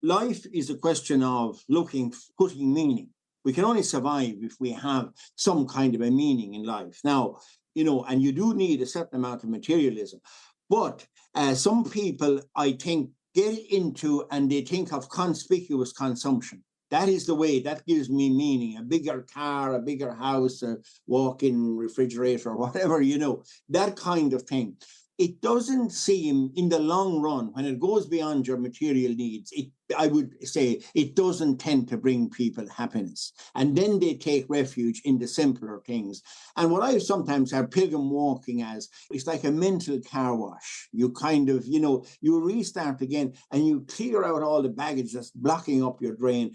life is a question of putting meaning. We can only survive if we have some kind of a meaning in life. Now, and you do need a certain amount of materialism. But some people, I think, get into and they think of conspicuous consumption. That is the way, that gives me meaning. A bigger car, a bigger house, a walk-in refrigerator, whatever, that kind of thing. It doesn't seem, in the long run, when it goes beyond your material needs, I would say it doesn't tend to bring people happiness. And then they take refuge in the simpler things. And what I sometimes have pilgrim walking as, it's like a mental car wash. You kind of, you restart again and you clear out all the baggage that's blocking up your brain,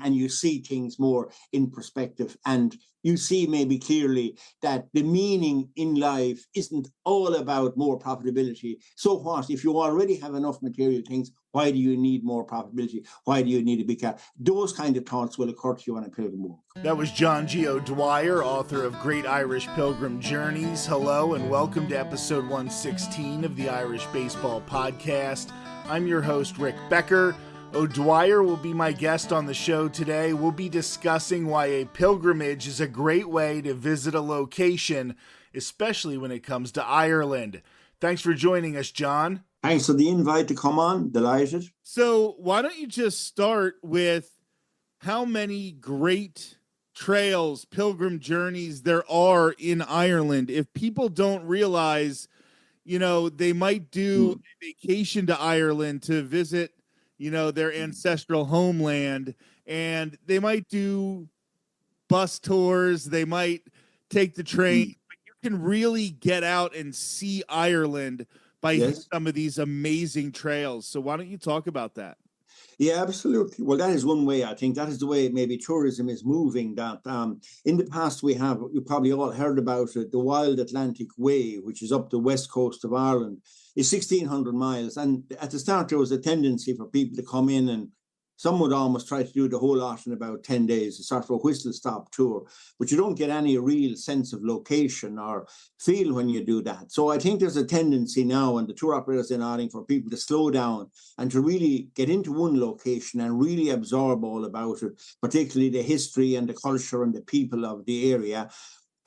and you see things more in perspective. And you see maybe clearly that the meaning in life isn't all about more profitability. So what? If you already have enough material things, why do you need more profitability? Why do you need a big car? Those kind of thoughts will occur to you on a pilgrim walk. That was John G. O'Dwyer, author of Great Irish Pilgrim Journeys. Hello and welcome to episode 116 of the Irish Baseball Podcast. I'm your host, Rick Becker. O'Dwyer will be my guest on the show today. We'll be discussing why a pilgrimage is a great way to visit a location, especially when it comes to Ireland. Thanks for joining us, John. Thanks for the invite to come on. Delighted. So why don't you just start with how many great trails, pilgrim journeys there are in Ireland? If people don't realize, they might do a vacation to Ireland to visit, their ancestral homeland, and they might do bus tours, they might take the train, but you can really get out and see Ireland by some of these amazing trails. So why don't you talk about that? Yeah, absolutely. Well, that is one way. I think that is the way maybe tourism is moving. That in the past you probably all heard about it, the Wild Atlantic Way, which is up the west coast of Ireland, is 1,600 miles. And at the start, there was a tendency for people to come in, and some would almost try to do the whole lot in about 10 days, a sort of a whistle-stop tour. But you don't get any real sense of location or feel when you do that. So I think there's a tendency now, and the tour operators in Ireland, for people to slow down and to really get into one location and really absorb all about it, particularly the history and the culture and the people of the area,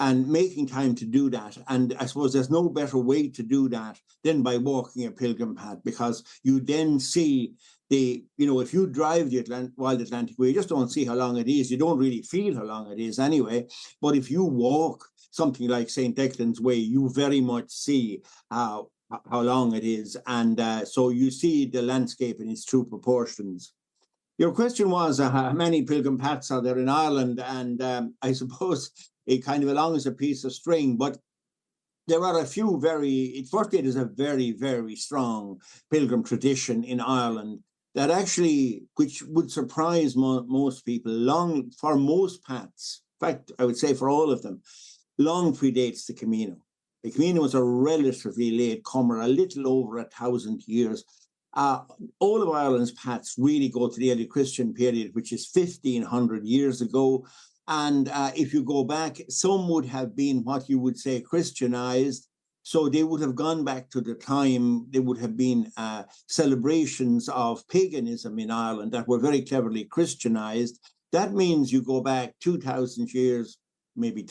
and making time to do that. And I suppose there's no better way to do that than by walking a pilgrim path, because you then see if you drive the Wild Atlantic Way, you just don't see how long it is. You don't really feel how long it is anyway. But if you walk something like St. Declan's Way, you very much see how long it is. And so you see the landscape in its true proportions. Your question was how many pilgrim paths are there in Ireland? And I suppose it kind of along as a piece of string, but there are a few firstly, there's a very, very strong pilgrim tradition in Ireland that actually, which would surprise most people, for most paths, in fact, I would say for all of them, long predates the Camino. The Camino was a relatively late comer, a little over 1,000 years. All of Ireland's paths really go to the early Christian period, which is 1,500 years ago. And if you go back, some would have been what you would say Christianized. So they would have gone back to the time, there would have been celebrations of paganism in Ireland that were very cleverly Christianized. That means you go back 2,000 years, maybe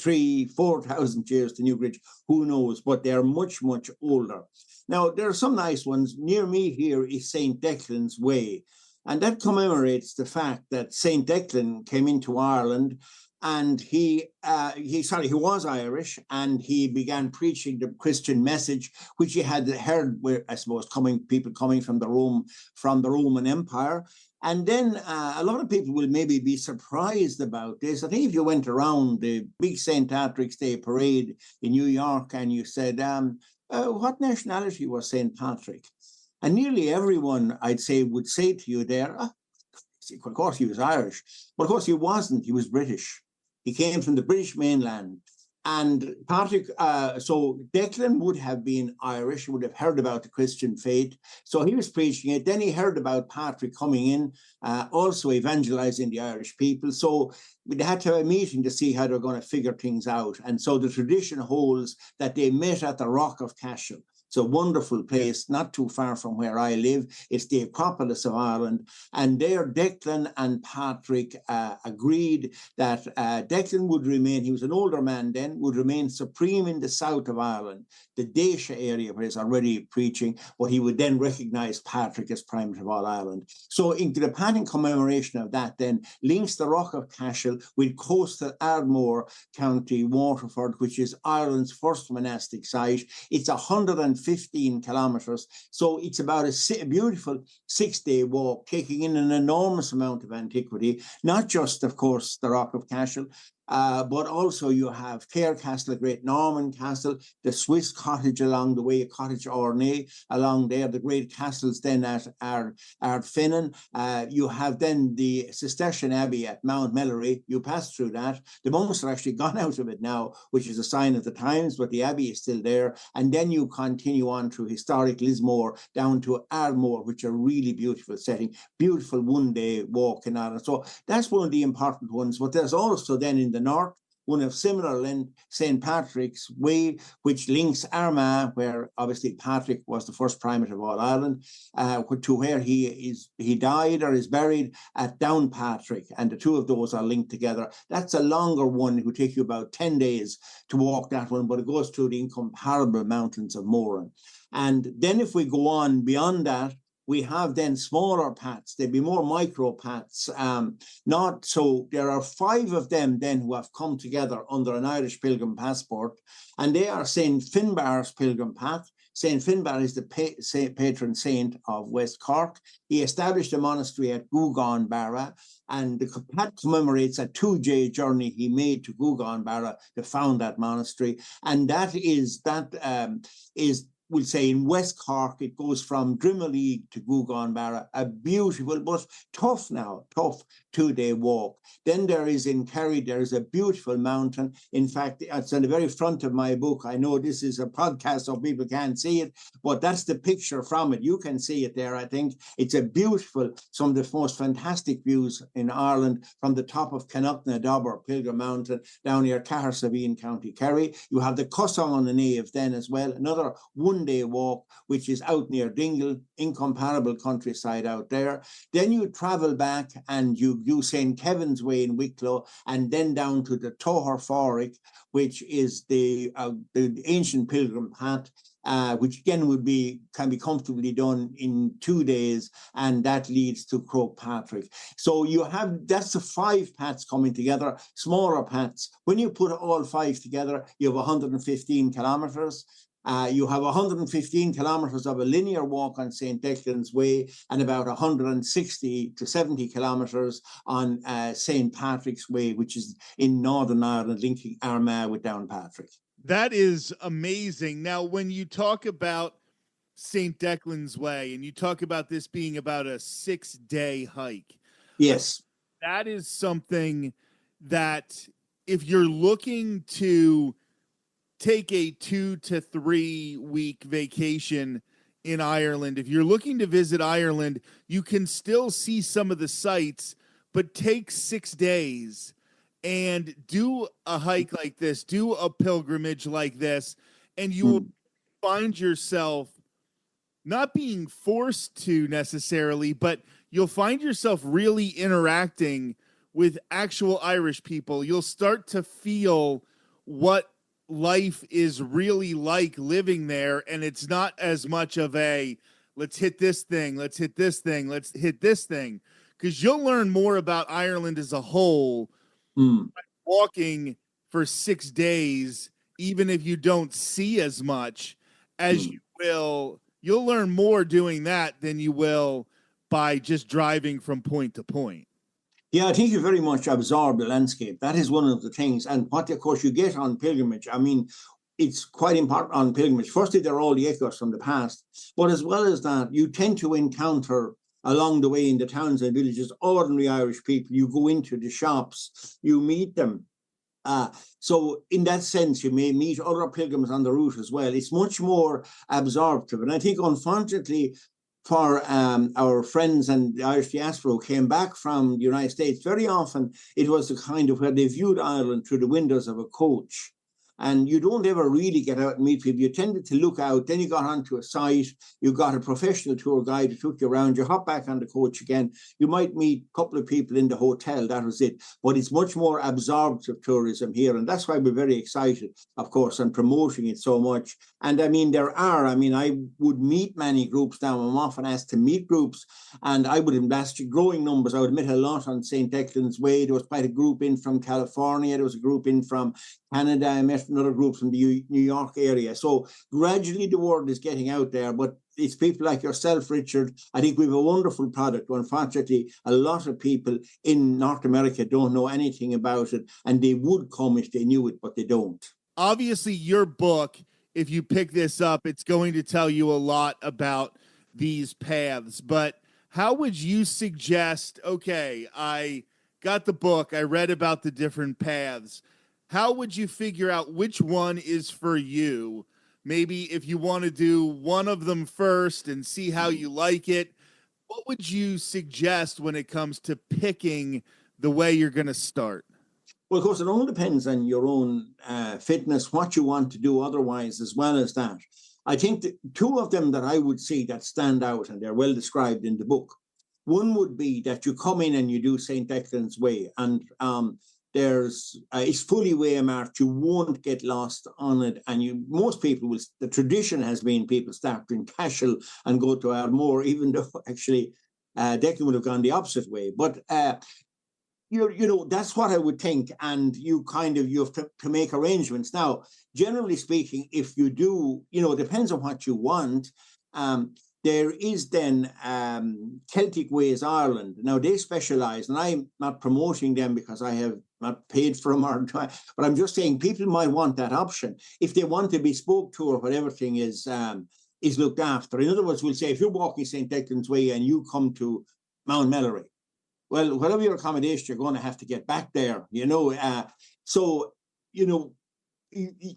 4,000 years to Newbridge, who knows, but they're much, much older. Now, there are some nice ones. Near me here is St. Declan's Way, and that commemorates the fact that St. Declan came into Ireland, and he was Irish, and he began preaching the Christian message, which he had heard, I suppose, people coming from the Roman Empire. And then a lot of people will maybe be surprised about this. I think if you went around the big St. Patrick's Day parade in New York and you said, what nationality was St. Patrick? And nearly everyone, I'd say, would say to you there, of course he was Irish. But of course he wasn't, he was British. He came from the British mainland. And Patrick, so Declan would have been Irish, would have heard about the Christian faith. So he was preaching it. Then he heard about Patrick coming in, also evangelizing the Irish people. So they had to have a meeting to see how they're going to figure things out. And so the tradition holds that they met at the Rock of Cashel. It's a wonderful place, not too far from where I live. It's the Acropolis of Ireland. And there, Declan and Patrick agreed that Declan would remain, he was an older man then, would remain supreme in the south of Ireland, the Dacia area where he's already preaching, but he would then recognise Patrick as Primate of all Ireland. So in the pattern commemoration of that then links the Rock of Cashel with coastal Ardmore, County Waterford, which is Ireland's first monastic site. It's 115 kilometres, so it's about a beautiful 6-day walk, taking in an enormous amount of antiquity, not just, of course, the Rock of Cashel, but also you have Clare Castle, a great Norman castle, the Swiss cottage along the way, Cottage Ornay along there, the great castles then at Ardfinnan. You have then the Cistercian Abbey at Mount Melleray. You pass through that. The monks are actually gone out of it now, which is a sign of the times, but the Abbey is still there. And then you continue on through historic Lismore down to Ardmore, which are really beautiful setting, beautiful one-day walk in Ireland. So that's one of the important ones. But there's also then in the north, one of similar length, St. Patrick's Way, which links Armagh, where obviously Patrick was the first primate of all Ireland, to where he died or is buried at Downpatrick, and the two of those are linked together. That's a longer one. It would take you about 10 days to walk that one, but it goes through the incomparable mountains of Moran. And then if we go on beyond that, we have then smaller paths. They'd be more micro paths. Not so. There are 5 of them then who have come together under an Irish pilgrim passport, and they are St. Finbarr's Pilgrim Path. St. Finbar is the patron saint of West Cork. He established a monastery at Gugan Barra, and the path commemorates a 2-day journey he made to Gugan Barra to found that monastery. And that is we'll say in West Cork. It goes from Drimoleague to Gugan Barra, a beautiful but tough 2-day walk. Then there is in Kerry, there is a beautiful mountain. In fact, it's on the very front of my book. I know this is a podcast, so people can't see it, but that's the picture from it. You can see it there, I think. It's a beautiful, some of the most fantastic views in Ireland from the top of Connachtna Pilgrim Mountain down near Cahersabeen, County Kerry. You have the Cussong on the Nave then as well, another one-day walk, which is out near Dingle, incomparable countryside out there. Then you travel back and you do St. Kevin's Way in Wicklow, and then down to the Toher Foric, which is the ancient pilgrim path, which again can be comfortably done in 2 days, and that leads to Croagh Patrick. So that's the 5 paths coming together, smaller paths. When you put all 5 together, you have 115 kilometres. You have 115 kilometres of a linear walk on St. Declan's Way, and about 160 to 70 kilometres on St. Patrick's Way, which is in Northern Ireland, linking Armagh with Downpatrick. That is amazing. Now, when you talk about St. Declan's Way and you talk about this being about a 6-day hike. Yes. That is something that if you're looking to take a 2 to 3 week vacation in Ireland, if you're looking to visit Ireland, you can still see some of the sites, but take 6 days and do a hike like this, do a pilgrimage like this, and you will find yourself not being forced to necessarily, but you'll find yourself really interacting with actual Irish people. You'll start to feel what life is really like living there, and it's not as much of a let's hit this thing, let's hit this thing, let's hit this thing, because you'll learn more about Ireland as a whole walking for 6 days, even if you don't see as much as you will. You'll learn more doing that than you will by just driving from point to point. Yeah, I think you very much absorb the landscape. That is one of the things. And what, of course, you get on pilgrimage, I mean, it's quite important on pilgrimage. Firstly, there are all the echoes from the past. But as well as that, you tend to encounter along the way in the towns and villages ordinary Irish people. You go into the shops, you meet them. So in that sense, you may meet other pilgrims on the route as well. It's much more absorptive. And I think, unfortunately, for our friends and the Irish diaspora who came back from the United States, very often it was the kind of where they viewed Ireland through the windows of a coach. and you don't ever really get out and meet people. You tended to look out, then you got onto a site, you got a professional tour guide who took you around, you hop back on the coach again, you might meet a couple of people in the hotel, that was it. But it's much more absorptive tourism here, and that's why we're very excited, of course, and promoting it so much. And I mean, I would meet many groups now. I'm often asked to meet groups, and I would invest growing numbers. I would meet a lot on St. Declan's Way. There was quite a group in from California. There was a group in from Canada. I met another group from the New York area. So gradually the word is getting out there, but it's people like yourself, Richard. I think we have a wonderful product. Unfortunately, a lot of people in North America don't know anything about it, and they would come if they knew it, but they don't. Obviously, your book, if you pick this up, it's going to tell you a lot about these paths, but how would you suggest, okay, I got the book, I read about the different paths. How would you figure out which one is for you? Maybe if you want to do one of them first and see how you like it, what would you suggest when it comes to picking the way you're going to start? Well, of course, it all depends on your own fitness, what you want to do otherwise, as well as that. I think that two of them that I would see that stand out, and they're well described in the book. One would be that you come in and you do St. Declan's Way, and it's fully waymarked. You won't get lost on it, and most people will. The tradition has been people start in Cashel and go to Ardmore, even though actually Declan would have gone the opposite way. But that's what I would think, and you have to make arrangements. Now, generally speaking, if you do, it depends on what you want. There is then Celtic Ways Ireland. Now, they specialise, and I'm not promoting them because I have not paid for them, but I'm just saying people might want that option. If they want a bespoke tour where everything is looked after. In other words, we'll say if you're walking St. Declan's Way and you come to Mount Melleray, well, whatever your accommodation, you're going to have to get back there,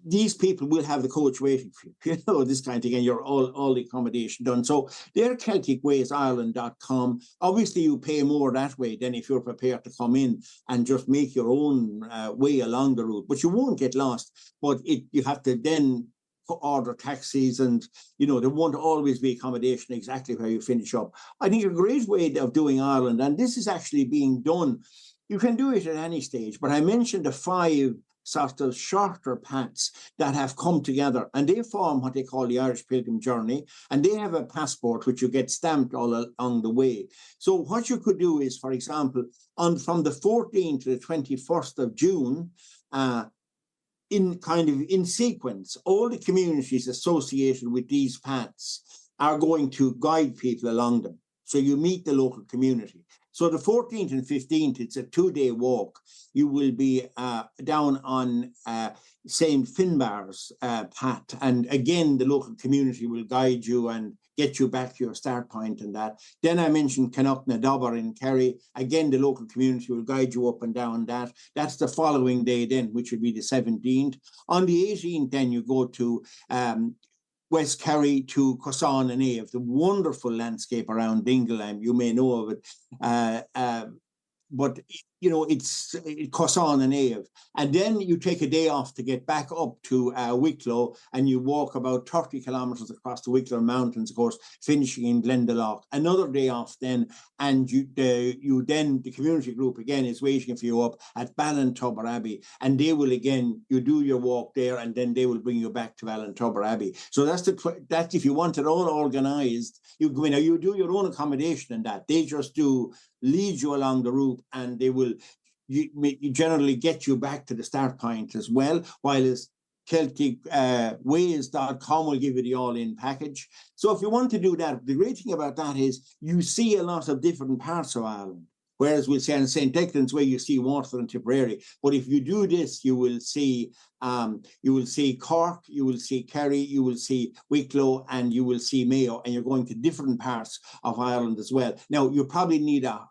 these people will have the coach waiting for you, this kind of thing, and you're all the accommodation done. So they're CelticWaysIreland.com. Obviously, you pay more that way than if you're prepared to come in and just make your own way along the route. But you won't get lost. But you have to then order taxis, and there won't always be accommodation exactly where you finish up. I think a great way of doing Ireland, and this is actually being done, you can do it at any stage, but I mentioned the 5 sort of shorter paths that have come together, and they form what they call the Irish Pilgrim Journey, and they have a passport which you get stamped all along the way. So what you could do is, for example, from the 14th to the 21st of June, in sequence, all the communities associated with these paths are going to guide people along them. So you meet the local community. So the 14th and 15th, it's a 2-day walk. You will be down on St. Finbarr's path. And again, the local community will guide you and get you back to your start point and that. Then I mentioned Connacht-na-Dobber in Kerry. Again, the local community will guide you up and down that. That's the following day then, which would be the 17th. On the 18th, then you go to West Kerry to Cosán and Ave, the wonderful landscape around Dingle. You may know of it. But it's Cosán and Ave. And then you take a day off to get back up to Wicklow, and you walk about 30 kilometres across the Wicklow Mountains, of course, finishing in Glendalough. Another day off then, and the community group again is waiting for you up at Ballintubber Abbey, and they will again, you do your walk there, and then they will bring you back to Ballintubber Abbey. So that's if you want it all organised, you do your own accommodation and that. They just do lead you along the route, and they will generally get you back to the start point as well, while as CelticWays.com will give you the all-in package. So if you want to do that, the great thing about that is you see a lot of different parts of Ireland. Whereas we'll say on St. Declan's Way, you see Waterford and Tipperary. But if you do this, you will see Cork, you will see Kerry, you will see Wicklow, and you will see Mayo, and you're going to different parts of Ireland as well. Now, you probably need a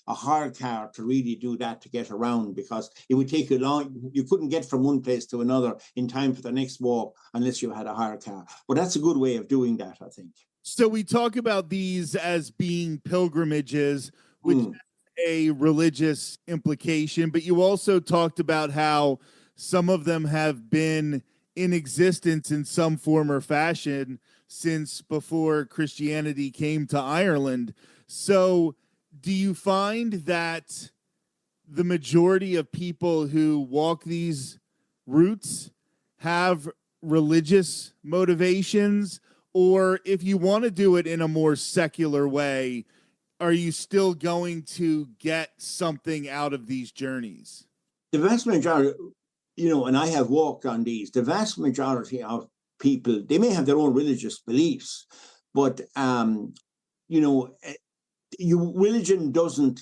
hire car to really do that, to get around, because it would take you long. You couldn't get from one place to another in time for the next walk unless you had a hire car. But that's a good way of doing that, I think. So we talk about these as being pilgrimages, which a religious implication, but you also talked about how some of them have been in existence in some form or fashion since before Christianity came to Ireland. So, do you find that the majority of people who walk these routes have religious motivations? Or if you want to do it in a more secular way, are you still going to get something out of these journeys? The vast majority, and I have walked on these, the vast majority of people, they may have their own religious beliefs, but, religion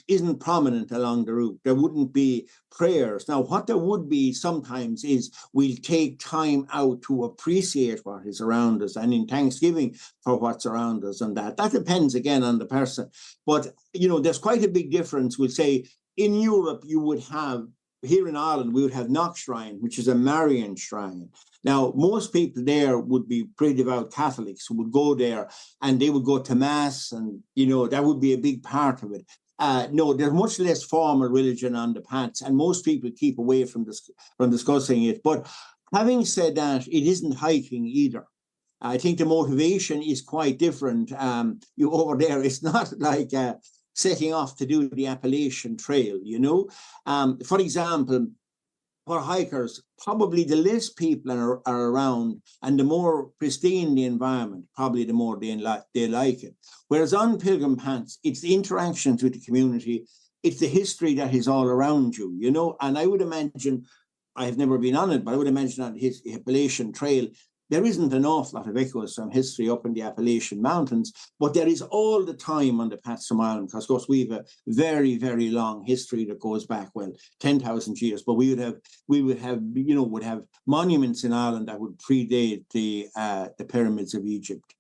isn't prominent along the route. There wouldn't be prayers. Now, what there would be sometimes is we'll take time out to appreciate what is around us, and in thanksgiving for what's around us, and that depends again on the person. But there's quite a big difference. We'll say in Europe you would have, here in Ireland, we would have Knock Shrine, which is a Marian shrine. Now, most people there would be pretty devout Catholics who would go there, and they would go to Mass, and, that would be a big part of it. No, there's much less formal religion on the paths, and most people keep away from discussing it. But having said that, it isn't hiking either. I think the motivation is quite different. Over there, it's not like setting off to do the Appalachian Trail, For example, for hikers, probably the less people are around and the more pristine the environment, probably the more they like it. Whereas on Pilgrim Paths, it's the interactions with the community, it's the history that is all around you, And I would imagine, I have never been on it, but I would imagine on his Appalachian Trail, there isn't an awful lot of echoes from history up in the Appalachian Mountains, but there is all the time on the Paths from Ireland, because, of course, we have a very, very long history that goes back, 10,000 years. But we would have monuments in Ireland that would predate the pyramids of Egypt.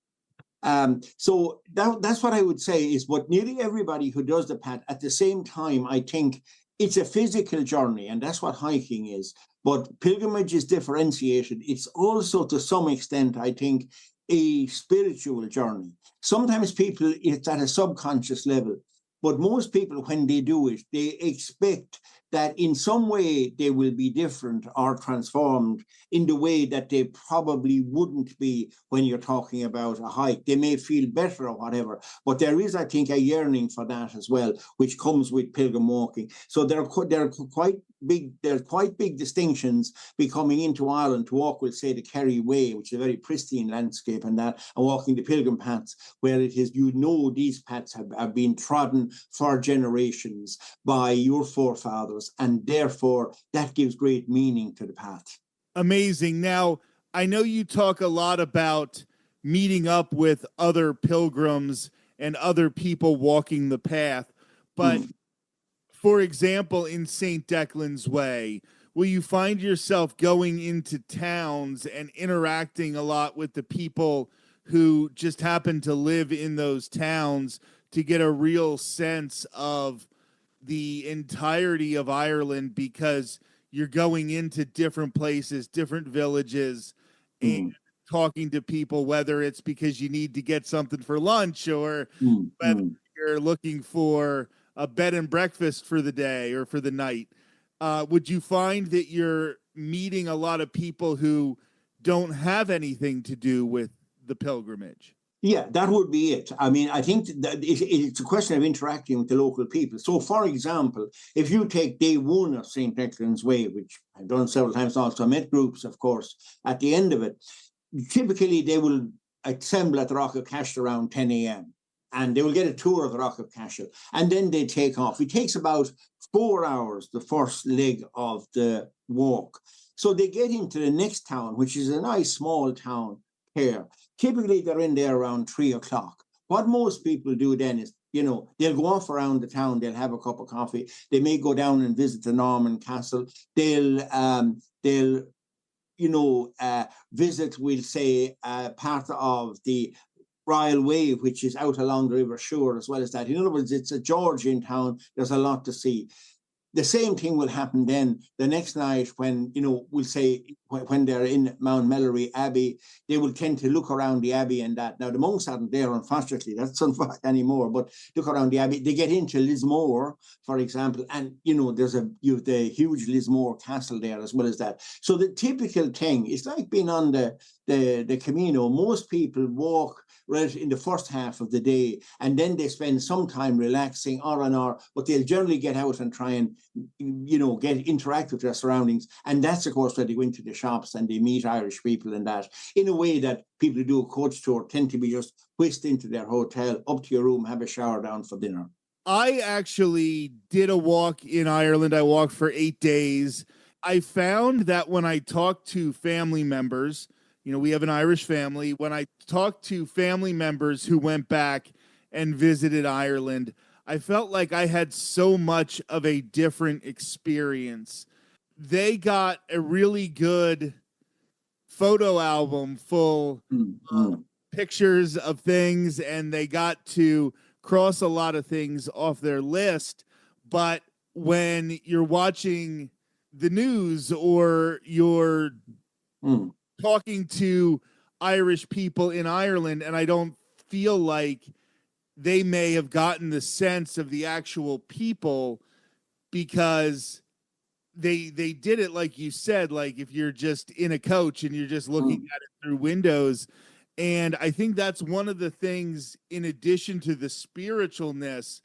So that's what I would say is, but nearly everybody who does the path at the same time, I think it's a physical journey, and that's what hiking is. But pilgrimage is differentiated. It's also, to some extent, I think, a spiritual journey. Sometimes people, it's at a subconscious level. But most people, when they do it, they expect that in some way they will be different or transformed in the way that they probably wouldn't be when you're talking about a hike. They may feel better or whatever, but there is, I think, a yearning for that as well, which comes with pilgrim walking. So there are quite big distinctions becoming into Ireland to walk with, say, the Kerry Way, which is a very pristine landscape, and walking the Pilgrim Paths, where it is, these paths have been trodden for generations by your forefathers, and therefore that gives great meaning to the path. Amazing. Now, I know you talk a lot about meeting up with other pilgrims and other people walking the path, but for example, in St. Declan's Way, will you find yourself going into towns and interacting a lot with the people who just happen to live in those towns to get a real sense of the entirety of Ireland, because you're going into different places, different villages, and talking to people, whether it's because you need to get something for lunch or whether you're looking for a bed and breakfast for the day or for the night. Would you find that you're meeting a lot of people who don't have anything to do with the pilgrimage? Yeah, that would be it. I mean, I think that it's a question of interacting with the local people. So, for example, if you take day one of St. Declan's Way, which I've done several times also, I met groups, of course, at the end of it, typically they will assemble at the Rock of Cashel around 10 a.m. and they will get a tour of the Rock of Cashel, and then they take off. It takes about 4 hours, the first leg of the walk. So they get into the next town, which is a nice small town here. Typically, they're in there around 3 o'clock. What most people do then is, they'll go off around the town, they'll have a cup of coffee, they may go down and visit the Norman Castle, they'll visit, we'll say, part of the Royal Way, which is out along the River Suir, as well as that. In other words, it's a Georgian town, there's a lot to see. the same thing will happen then the next night when, we'll say when they're in Mount Melleray Abbey, they will tend to look around the Abbey and that. Now, the monks aren't there, unfortunately, that's not anymore, but look around the Abbey. They get into Lismore, for example, and, there's you have the huge Lismore Castle there as well as that. So the typical thing, it's like being on the Camino. Most people walk right in the first half of the day, and then they spend some time relaxing but they'll generally get out and try and, interact with their surroundings. And that's, of course, where they go into the shops and they meet Irish people and that, in a way that people who do a coach tour tend to be just whisked into their hotel, up to your room, have a shower, down for dinner. I actually did a walk in Ireland. I walked for 8 days. I found that when I talked to family members, we have an Irish family. When I talked to family members who went back and visited Ireland, I felt like I had so much of a different experience. They got a really good photo album full of pictures of things, and they got to cross a lot of things off their list. But when you're watching the news or you're talking to Irish people in Ireland, and I don't feel like they may have gotten the sense of the actual people, because they did it like you said, like if you're just in a coach and you're just looking at it through windows. And I think that's one of the things, in addition to the spiritualness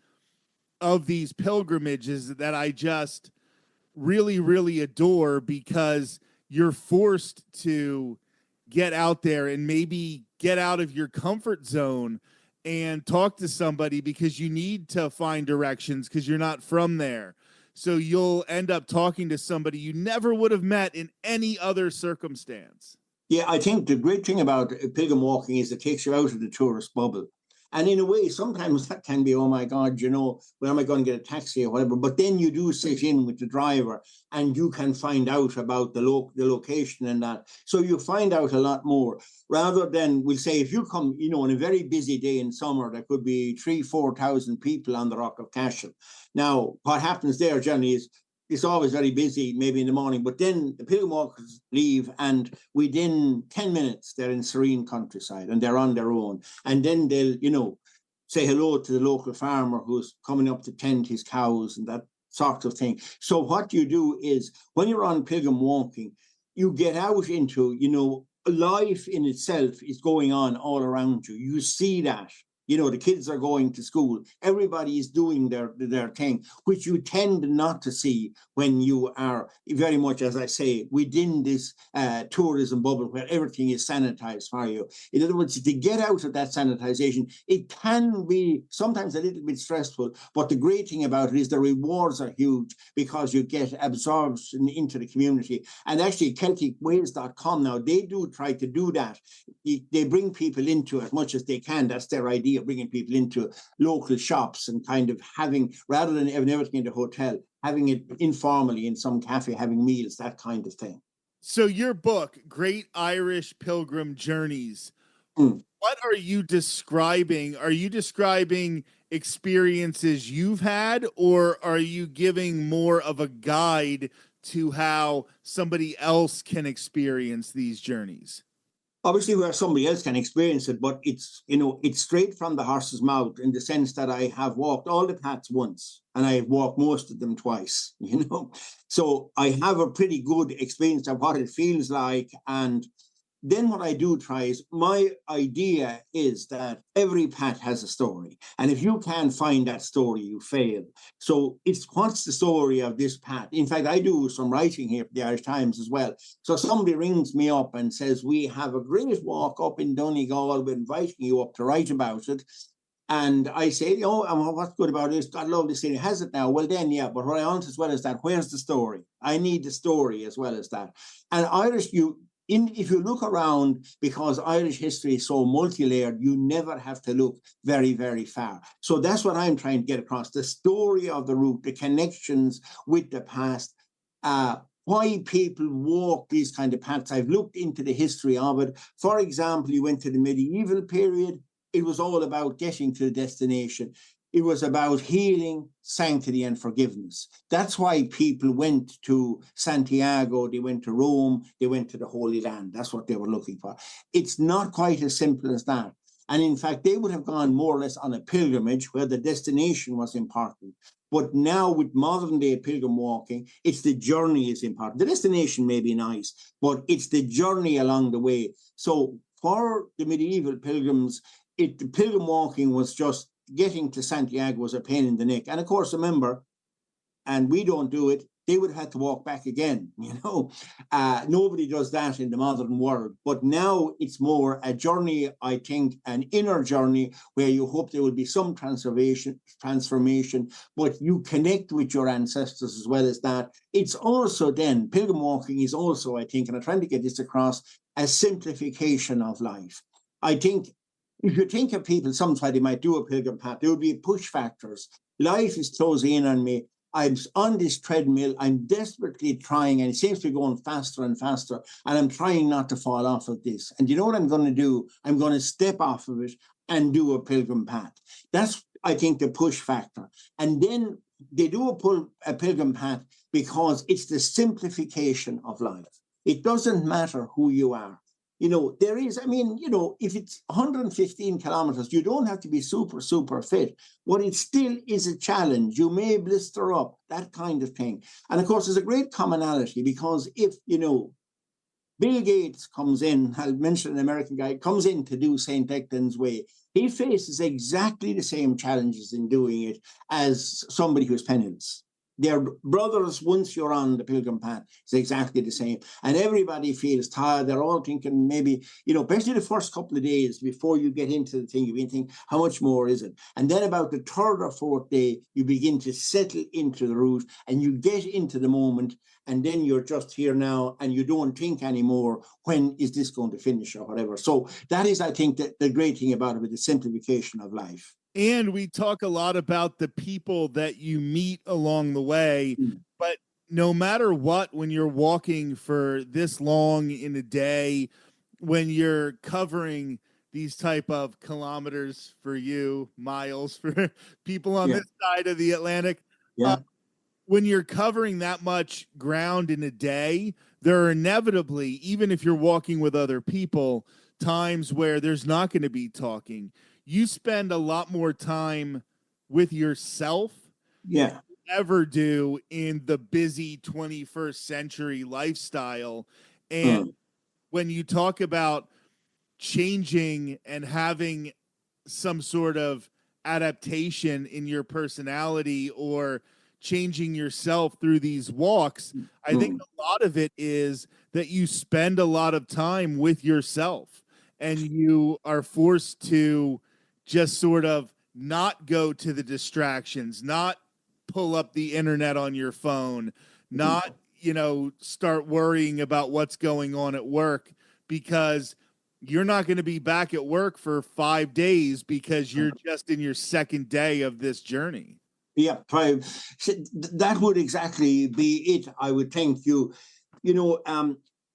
of these pilgrimages, that I just really, really adore, because you're forced to get out there and maybe get out of your comfort zone and talk to somebody, because you need to find directions because you're not from there. So you'll end up talking to somebody you never would have met in any other circumstance. Yeah, I think the great thing about pilgrim walking is it takes you out of the tourist bubble. And in a way, sometimes that can be, oh my God, where am I going to get a taxi or whatever? But then you do sit in with the driver and you can find out about the location and that. So you find out a lot more, rather than, we'll say, if you come, on a very busy day in summer, there could be 3,000-4,000 people on the Rock of Cashel. Now, what happens there generally is, it's always very busy, maybe in the morning, but then the pilgrim walkers leave, and within 10 minutes, they're in serene countryside and they're on their own. And then they'll, say hello to the local farmer who's coming up to tend his cows and that sort of thing. So what you do is, when you're on pilgrim walking, you get out into, life in itself is going on all around you. You see that. The kids are going to school. Everybody is doing their thing, which you tend not to see when you are very much, as I say, within this tourism bubble where everything is sanitized for you. In other words, to get out of that sanitization, it can be sometimes a little bit stressful, but the great thing about it is the rewards are huge, because you get absorbed into the community. And actually, CelticWays.com now, they do try to do that. They bring people into as much as they can. That's their idea, of bringing people into local shops and kind of having, rather than having everything in the hotel, having it informally in some cafe, having meals, that kind of thing. So your book, Great Irish Pilgrim Journeys, what are you describing? Are you describing experiences you've had, or are you giving more of a guide to how somebody else can experience these journeys? Obviously, where somebody else can experience it, but it's straight from the horse's mouth, in the sense that I have walked all the paths once and I've walked most of them twice, So I have a pretty good experience of what it feels like. And then what I do try is, my idea is that every path has a story. And if you can't find that story, you fail. So it's, what's the story of this path? In fact, I do some writing here for the Irish Times as well. So somebody rings me up and says, we have a great walk up in Donegal, we're inviting you up to write about it. And I say, what's good about it? God love this city. Has it now? Well, then, yeah. But what I want as well as that, where's the story? I need the story as well as that. And Irish, if you look around, because Irish history is so multi-layered, you never have to look very, very far. So that's what I'm trying to get across, the story of the route, the connections with the past, why people walk these kind of paths. I've looked into the history of it. For example, you went to the medieval period, it was all about getting to the destination. It was about healing, sanctity, and forgiveness. That's why people went to Santiago, they went to Rome, they went to the Holy Land. That's what they were looking for. It's not quite as simple as that. And in fact, they would have gone more or less on a pilgrimage where the destination was important. But now with modern day pilgrim walking, it's the journey is important. The destination may be nice, but it's the journey along the way. So for the medieval pilgrims, the pilgrim walking was just getting to Santiago was a pain in the neck. And of course, remember, and we don't do it, they would have had to walk back again. Nobody does that in the modern world. But now it's more a journey, I think, an inner journey where you hope there will be some transformation, but you connect with your ancestors as well as that. It's also then, pilgrim walking is also, I think, and I'm trying to get this across, a simplification of life. I think if you think of people, sometimes they might do a pilgrim path, there will be push factors. Life is closing in on me. I'm on this treadmill. I'm desperately trying, and it seems to be going faster and faster. And I'm trying not to fall off of this. And you know what I'm going to do? I'm going to step off of it and do a pilgrim path. That's, I think, the push factor. And then they do a pilgrim path because it's the simplification of life. It doesn't matter who you are. There is, if it's 115 kilometers, you don't have to be super, super fit, but it still is a challenge. You may blister up, that kind of thing. And of course, there's a great commonality because if, Bill Gates comes in, I'll mention an American guy, comes in to do St. Declan's Way, he faces exactly the same challenges in doing it as somebody who's penniless. They're brothers once you're on the pilgrim path. It's exactly the same. And everybody feels tired. They're all thinking maybe, especially the first couple of days before you get into the thing, you begin to think, how much more is it? And then about the third or fourth day, you begin to settle into the route and you get into the moment. And then you're just here now and you don't think anymore, when is this going to finish or whatever. So that is, I think, the great thing about it, the simplification of life. And we talk a lot about the people that you meet along the way, but no matter what, when you're walking for this long in a day, when you're covering these type of kilometers for you, miles for people on this side of the Atlantic, when you're covering that much ground in a day, there are inevitably, even if you're walking with other people, times where there's not going to be talking. You spend a lot more time with yourself than you ever do in the busy 21st century lifestyle. And when you talk about changing and having some sort of adaptation in your personality or changing yourself through these walks, I think a lot of it is that you spend a lot of time with yourself and you are forced to just sort of not go to the distractions, not pull up the internet on your phone, not, start worrying about what's going on at work, because you're not going to be back at work for 5 days because you're just in your second day of this journey. Yeah, that would exactly be it. I would think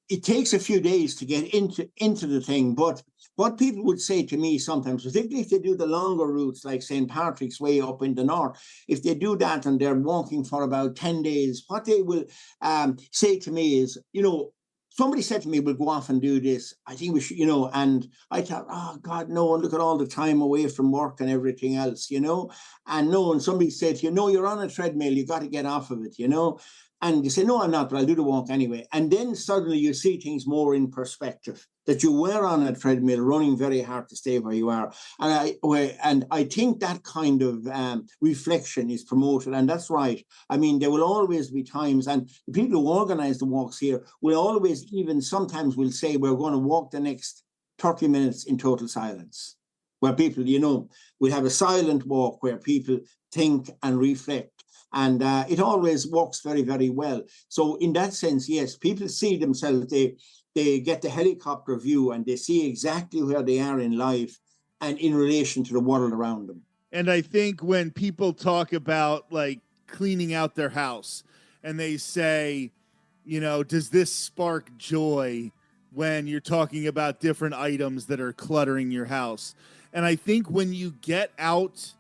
it takes a few days to get into the thing, but what people would say to me sometimes, particularly if they do the longer routes like St. Patrick's Way up in the north, if they do that and they're walking for about 10 days, what they will say to me is, somebody said to me, we'll go off and do this. I think we should, and I thought, oh God, no, look at all the time away from work and everything else, and no, and somebody said, you're on a treadmill, you got to get off of it, and you say, no, I'm not, but I'll do the walk anyway. And then suddenly you see things more in perspective, that you were on a treadmill running very hard to stay where you are. And I think that kind of reflection is promoted. And that's right. I mean, there will always be times, and the people who organize the walks here will always, even sometimes will say, we're going to walk the next 30 minutes in total silence, where people, will have a silent walk where people think and reflect. And it always works very, very well. So in that sense, yes, people see themselves, they get the helicopter view and they see exactly where they are in life and in relation to the world around them. And I think when people talk about like cleaning out their house and they say, does this spark joy when you're talking about different items that are cluttering your house? And I think when you get out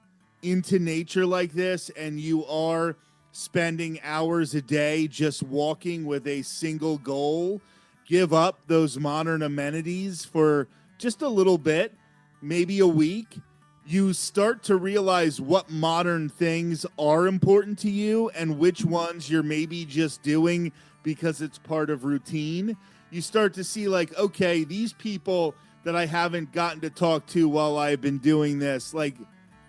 into nature like this and you are spending hours a day just walking with a single goal, give up those modern amenities for just a little bit, maybe a week. You start to realize what modern things are important to you and which ones you're maybe just doing because it's part of routine. You start to see like, okay, these people that I haven't gotten to talk to while I've been doing this, like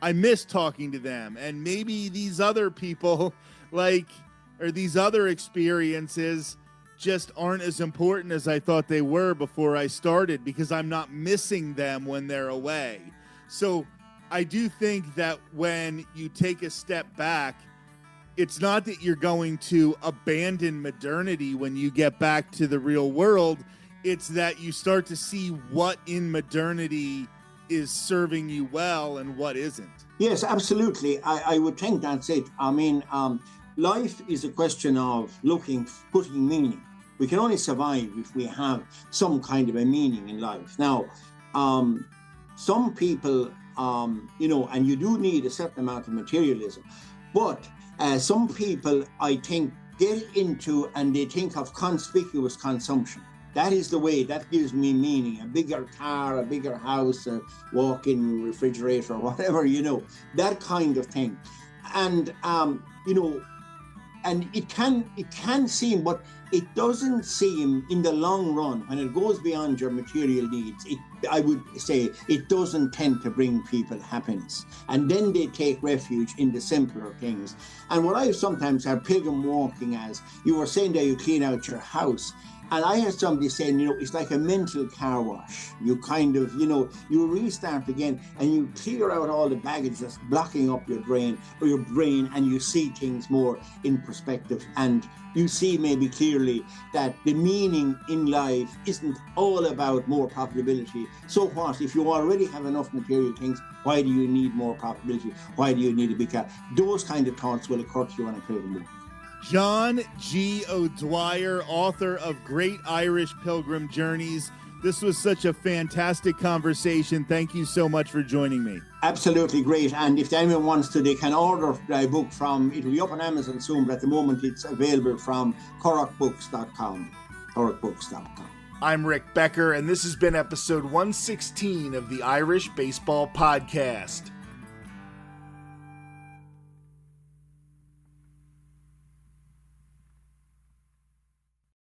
I miss talking to them. And maybe these other people or these other experiences just aren't as important as I thought they were before I started because I'm not missing them when they're away. So I do think that when you take a step back, it's not that you're going to abandon modernity when you get back to the real world. It's that you start to see what in modernity is serving you well and what isn't. Yes, absolutely. I would think that's it. I mean, life is a question of putting meaning. We can only survive if we have some kind of a meaning in life. Now, some people, and you do need a certain amount of materialism, but some people, I think, get into and they think of conspicuous consumption. That is the way, that gives me meaning. A bigger car, a bigger house, a walk-in refrigerator, whatever, that kind of thing. And, and it can seem, but it doesn't seem in the long run, when it goes beyond your material needs, I would say it doesn't tend to bring people happiness. And then they take refuge in the simpler things. And what I sometimes have pilgrim walking as, you were saying that you clean out your house. And I heard somebody saying, it's like a mental car wash. You kind of, you restart again and you clear out all the baggage that's blocking up your brain, and you see things more in perspective. And you see maybe clearly that the meaning in life isn't all about more profitability. So what? If you already have enough material things, why do you need more profitability? Why do you need a big car? Those kind of thoughts will occur to you on a pilgrim walk. John G. O'Dwyer, author of Great Irish Pilgrim Journeys. This was such a fantastic conversation. Thank you so much for joining me. Absolutely great. And if anyone wants to, they can order my book it'll be up on Amazon soon, but at the moment it's available from corrockbooks.com. I'm Rick Becker, and this has been episode 116 of the Irish Baseball Podcast.